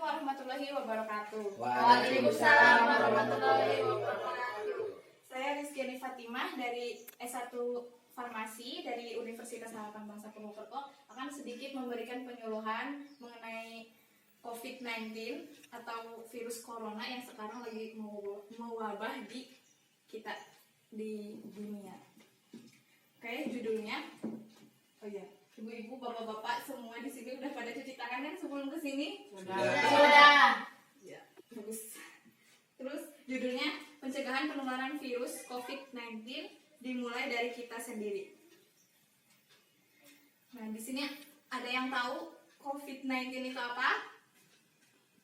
warahmatullahi wabarakatuh. Waalaikumsalam warahmatullahi wabarakatuh. Saya Rizkyani Fatimah dari S1 Farmasi dari Universitas Harapan Bangsa Purwokerto akan sedikit memberikan penyuluhan mengenai COVID-19 atau virus corona yang sekarang lagi mewabah di kita di dunia. Oke, judulnya. Oh ya, ibu-ibu, bapak-bapak semua di sini udah pada cuci tangan kan sebelum kesini? Sudah. Ya, bagus. Terus judulnya pencegahan penularan virus COVID-19 dimulai dari kita sendiri. Nah, di sini ada yang tahu COVID-19 itu apa?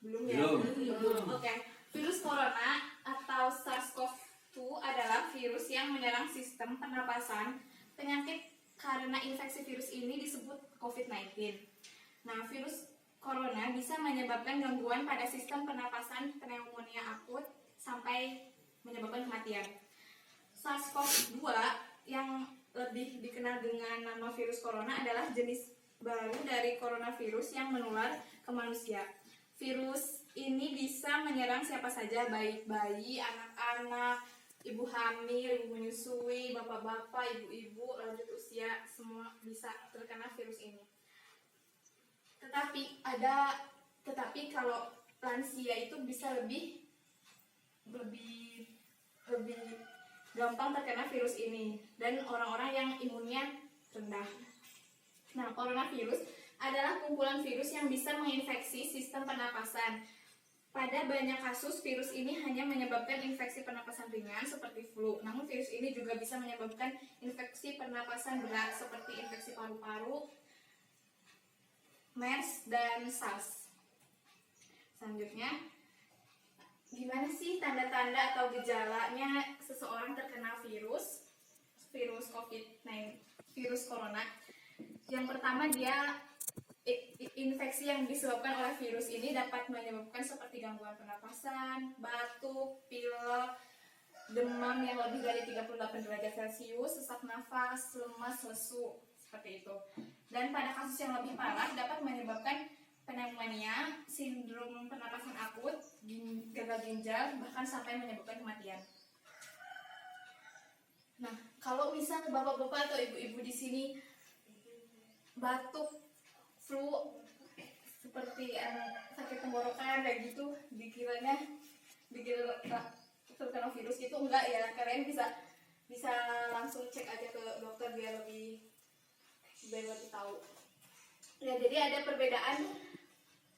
Belum ya? Belum. Oke. Virus corona atau SARS-CoV-2 adalah virus yang menyerang sistem pernapasan. Penyakit karena infeksi virus ini disebut COVID-19. Nah, virus corona bisa menyebabkan gangguan pada sistem pernapasan, pneumonia akut, sampai menyebabkan kematian. SARS-CoV-2 yang lebih dikenal dengan nama virus corona adalah jenis baru dari coronavirus yang menular ke manusia. Virus ini bisa menyerang siapa saja, baik bayi, anak-anak, ibu hamil, ibu menyusui, bapak-bapak, ibu-ibu, lanjut usia, semua bisa terkena virus ini. Tetapi kalau lansia itu bisa lebih gampang terkena virus ini dan orang-orang yang imunnya rendah. Nah, coronavirus adalah kumpulan virus yang bisa menginfeksi sistem pernapasan. Pada banyak kasus, virus ini hanya menyebabkan infeksi pernapasan ringan seperti flu. Namun virus ini juga bisa menyebabkan infeksi pernapasan berat seperti infeksi paru-paru, MERS, dan SARS. Selanjutnya, gimana sih tanda-tanda atau gejalanya seseorang terkena virus COVID-19, virus corona? Yang pertama, dia infeksi yang disebabkan oleh virus ini dapat menyebabkan seperti gangguan pernapasan, batuk, pilek, demam yang lebih dari 38 derajat Celcius, sesak nafas, lemas, lesu, seperti itu. Dan pada kasus yang lebih parah dapat menyebabkan pneumonia, sindrom pernapasan akut, gagal ginjal, bahkan sampai menyebabkan kematian. Nah, kalau misal bapak-bapak atau ibu-ibu di sini batuk, flu, seperti sakit tenggorokan kayak gitu, dikira terkena virus itu enggak ya, kalian bisa langsung cek aja ke dokter biar lebih tahu. Ya, jadi ada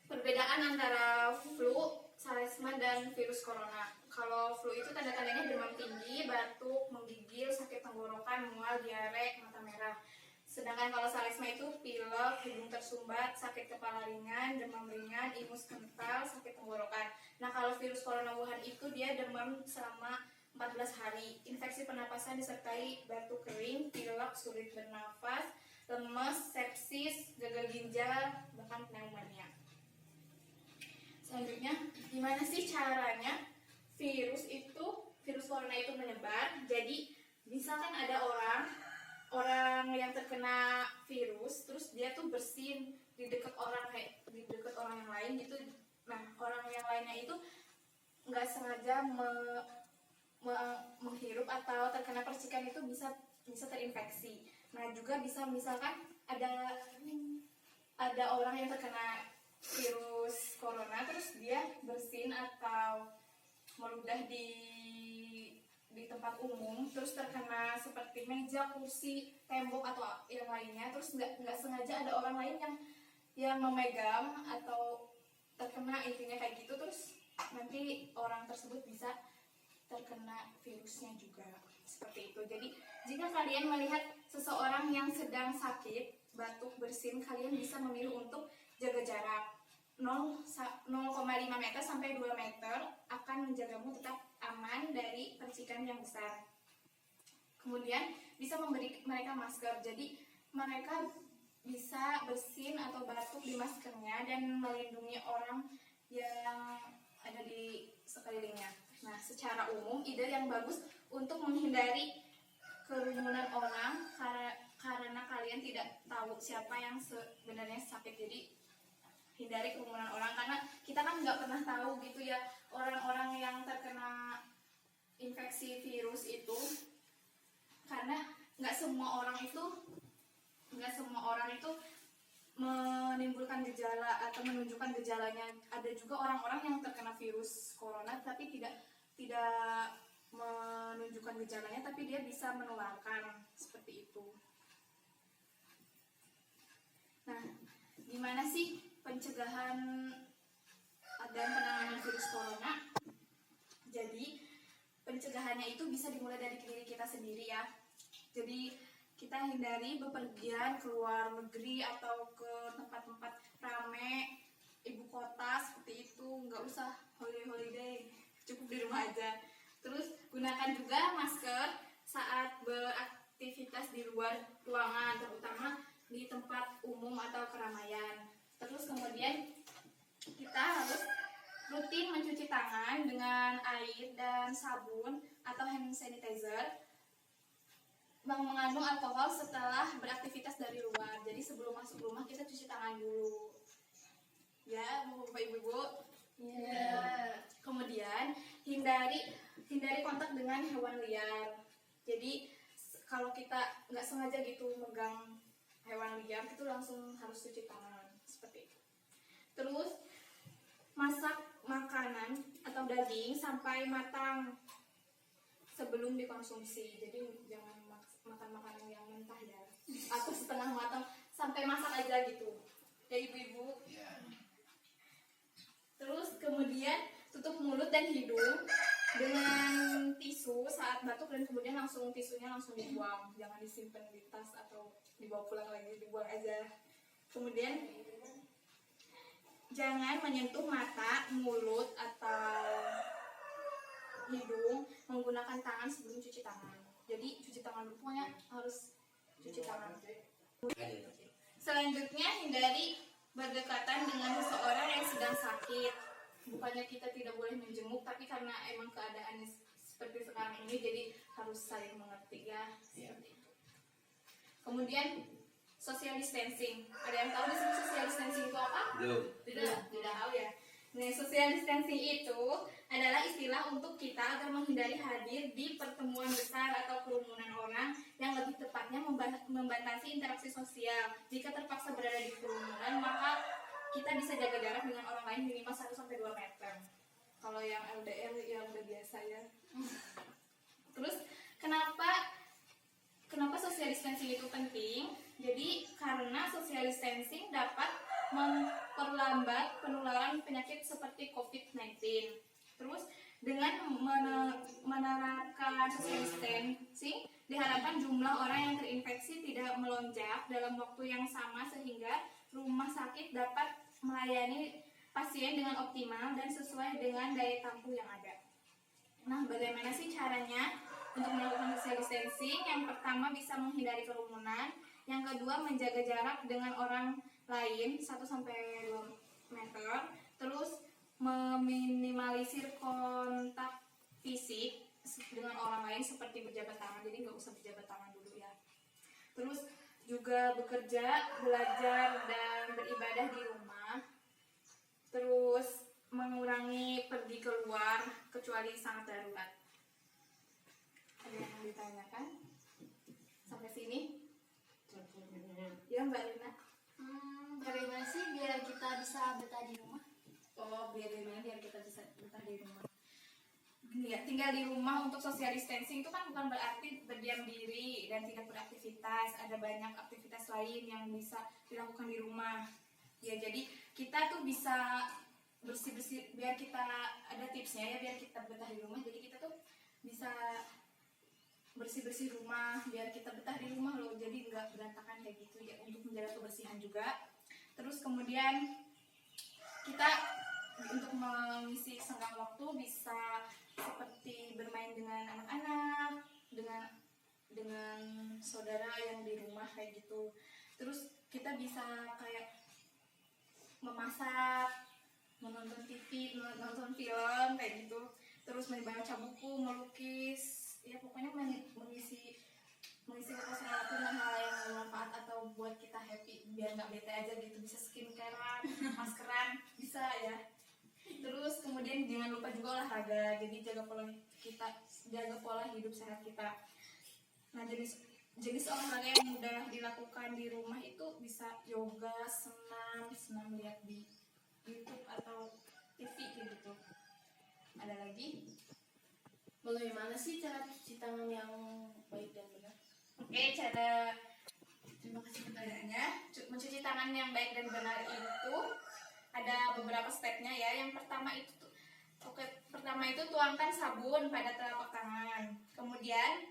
perbedaan antara flu, salesma, dan virus corona. Kalau flu itu tanda-tandanya demam tinggi, batuk, menggigil, sakit tenggorokan, mual, diare, mata merah. Sedangkan kalau salesma itu pilek, hidung tersumbat, sakit kepala ringan, demam ringan, ingus kental, sakit tenggorokan. Nah, kalau virus corona Wuhan itu dia demam selama 14 hari, infeksi pernapasan disertai batuk kering, pilek, sulit bernafas, lemas, sepsis, gagal ginjal, bahkan pneumonia. Selanjutnya, gimana sih caranya virus corona itu menyebar? Jadi, misalkan ada orang yang terkena virus, terus dia tuh bersin di dekat orang yang lain gitu. Nah, orang yang lainnya itu nggak sengaja menghirup atau terkena percikan itu bisa terinfeksi. Nah, juga bisa misalkan ada orang yang terkena virus corona terus dia bersin atau meludah di tempat umum, terus terkena seperti meja, kursi, tembok atau yang lainnya, terus nggak sengaja ada orang lain yang memegang atau terkena, intinya kayak gitu, terus nanti orang tersebut bisa terkena virusnya juga, seperti itu. Jadi jika kalian melihat seseorang yang sedang sakit, batuk, bersin, kalian bisa memilih untuk jaga jarak 0,5 meter sampai 2 meter akan menjagamu tetap aman dari percikan yang besar. Kemudian bisa memberi mereka masker, jadi mereka bisa bersin atau batuk di maskernya dan melindungi orang yang ada di sekelilingnya. Nah, secara umum ide yang bagus untuk menghindari kerumunan orang karena kalian tidak tahu siapa yang sebenarnya sakit. Jadi hindari kerumunan orang, karena kita kan nggak pernah tahu gitu ya orang-orang yang terkena infeksi virus itu, karena nggak semua orang itu menimbulkan gejala atau menunjukkan gejalanya. Ada juga orang-orang yang terkena virus corona tapi tidak menunjukkan gejalanya, tapi dia bisa menularkan seperti itu. Nah, gimana sih pencegahan dan penanganan virus corona? Jadi pencegahannya itu bisa dimulai dari diri kita sendiri ya. Jadi kita hindari bepergian ke luar negeri atau ke tempat-tempat rame, ibu kota seperti itu. Nggak usah holiday, cukup di rumah aja. Terus gunakan juga masker saat beraktivitas di luar ruangan, terutama di tempat umum atau keramaian. Terus kemudian kita harus rutin mencuci tangan dengan air dan sabun atau hand sanitizer yang mengandung alkohol setelah beraktivitas dari luar. Jadi sebelum masuk rumah kita cuci tangan dulu. Ya, Bapak Ibu. Iya. Kemudian hindari kontak dengan hewan liar. Jadi kalau kita nggak sengaja gitu megang hewan liar, itu langsung harus cuci tangan seperti itu. Terus masak makanan atau daging sampai matang sebelum dikonsumsi. Jadi jangan makan makanan yang mentah ya, atau setengah matang, sampai masak aja gitu ya ibu-ibu. Terus kemudian tutup mulut dan hidung dengan tisu saat batuk, dan kemudian tisunya langsung dibuang, jangan disimpan di tas atau dibawa pulang lagi, dibuang aja. Kemudian jangan menyentuh mata, mulut atau hidung menggunakan tangan sebelum cuci tangan. Jadi cuci tangan dulu, pokoknya harus cuci tangan. Selanjutnya hindari berdekatan dengan seseorang yang sedang sakit. Bukannya kita tidak boleh menjenguk, tapi karena emang keadaannya seperti sekarang ini, jadi harus saling mengerti ya. Seperti itu. Kemudian social distancing. Ada yang tahu di sini social distancing itu apa? Belum. Tidak tahu ya. Nah, social distancing itu adalah istilah untuk kita agar menghindari hadir di pertemuan besar atau kerumunan orang, yang lebih tepatnya membatasi interaksi sosial. Jika terpaksa berada di kerumunan, maka kita bisa jaga jarak dengan orang lain minimal 1-2 meter. Kalau yang LDR ya udah biasa ya. Terus kenapa social distancing itu penting? Jadi karena social distancing dapat memperlambat penularan penyakit seperti COVID-19. Terus dengan menerapkan social distancing, diharapkan jumlah orang yang terinfeksi tidak melonjak dalam waktu yang sama, sehingga rumah sakit dapat melayani pasien dengan optimal dan sesuai dengan daya tampung yang ada. Nah, bagaimana sih caranya untuk melakukan social distancing? Yang pertama, bisa menghindari kerumunan. Yang kedua, menjaga jarak dengan orang lain 1-2 meter. Terus meminimalisir kontak fisik dengan orang lain seperti berjabat tangan. Jadi nggak usah berjabat tangan dulu ya. Terus juga bekerja, belajar, dan beribadah di rumah. Terus mengurangi pergi keluar kecuali sangat darurat. Ada yang mau ditanyakan sampai sini? Ya Mbak Lina. Bagaimana sih biar kita bisa betah di rumah? Oh, biar kita bisa betah di rumah. Gini ya, tinggal di rumah untuk social distancing itu kan bukan berarti berdiam diri dan tidak beraktivitas. Ada banyak aktivitas lain yang bisa dilakukan di rumah. Ya, jadi kita tuh bisa bersih-bersih, biar kita ada tipsnya ya, biar kita betah di rumah. Jadi kita tuh bisa bersih-bersih rumah biar kita betah di rumah loh, jadi nggak berantakan kayak gitu ya, untuk menjaga kebersihan juga. Terus kemudian kita untuk mengisi senggang waktu bisa seperti bermain dengan anak-anak, dengan saudara yang di rumah kayak gitu. Terus kita bisa kayak memasak, menonton TV, menonton film kayak gitu. Terus membaca buku, melukis, ya pokoknya mengisi mengisi kekosongan waktu dengan hal yang bermanfaat atau buat kita happy biar nggak bete aja gitu. Bisa skincarean, maskeran, bisa ya. Terus kemudian jangan lupa juga olahraga, jadi jaga pola hidup sehat kita. Nah, jenis olahraga yang mudah dilakukan di rumah itu bisa yoga, senam lihat di YouTube atau TV gitu. Ada lagi? Bagaimana sih cara cuci tangan yang baik dan benar? Oke, cara terima kasih pertanyaannya. Mencuci tangan yang baik dan benar itu ada beberapa stepnya ya. Yang pertama itu tuangkan sabun pada telapak tangan. Kemudian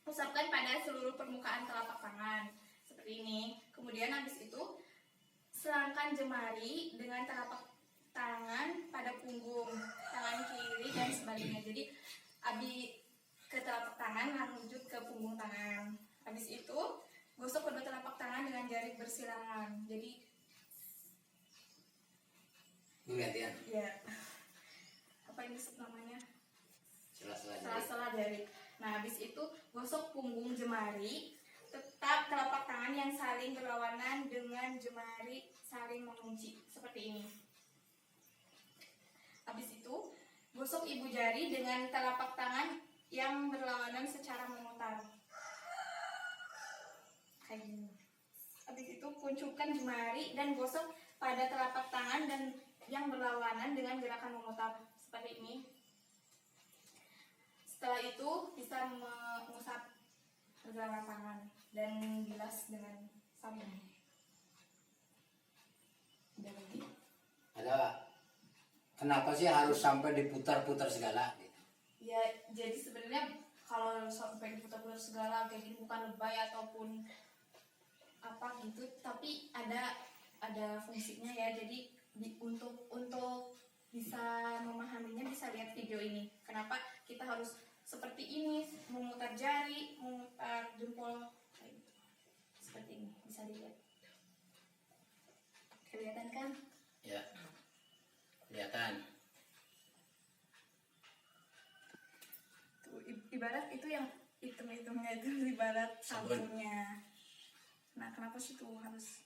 usapkan pada seluruh permukaan telapak tangan seperti ini. Kemudian habis itu selangkan jemari dengan telapak tangan pada punggung tangan kiri dan sebaliknya. Jadi ke telapak tangan lanjut ke punggung tangan. Habis itu gosok kedua telapak tangan dengan jari bersilangan. Jadi Gantian. ya, apa ini namanya? Sela-sela Sela-sela jari. Nah, habis itu gosok punggung jemari, tetap telapak tangan yang saling berlawanan dengan jemari saling mengunci seperti ini. Habis itu gosok ibu jari dengan telapak tangan yang berlawanan secara memutar. Kayak gini. Habis itu kuncupkan jemari dan gosok pada telapak tangan dan yang berlawanan dengan gerakan memutar seperti ini. Setelah itu bisa mengusap pergelangan tangan dan bilas dengan sabun. Ada lagi? Ada. Kenapa sih harus sampai diputar-putar segala gitu? Ya, jadi sebenarnya kalau sampai diputar-putar segala kayak gini bukan lebay ataupun apa gitu, tapi ada fungsinya ya. Jadi untuk bisa memahaminya bisa lihat video ini. Kenapa kita harus seperti ini, memutar jari, memutar jempol kayak gitu. Seperti ini, bisa dilihat. Kelihatan kan? Ya. Kelihatan. Tuh, ibarat itu yang hitam-hitamnya itu ibarat Sabun. sabunnya. Nah, kenapa sih tuh harus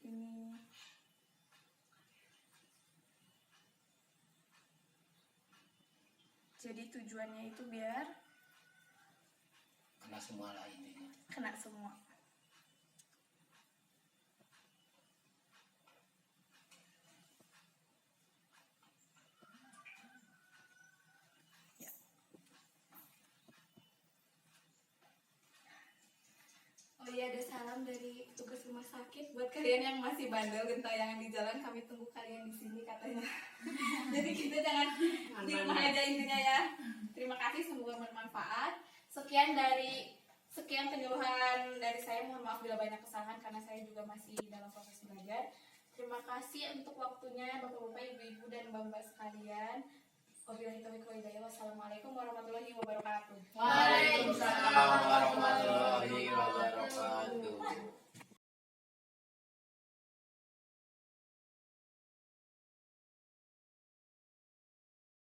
ini? Jadi tujuannya itu biar Kena semua lah intinya. kena semua. Ya. Oh iya, ada salam dari petugas rumah sakit buat kalian yang masih bandel gentayangan di jalan, kami tunggu kalian di sini katanya. Jadi kita jangan di rumah aja intinya ya. Terima kasih, semoga bermanfaat. Sekian penyuluhan dari saya. Mohon maaf bila banyak kesalahan karena saya juga masih dalam proses belajar. Terima kasih untuk waktunya Bapak-bapak, Ibu-ibu dan Mbak-mbak sekalian. Wabillahi taufiq wal hidayah. Wassalamualaikum warahmatullahi wabarakatuh. Waalaikumsalam warahmatullahi wabarakatuh.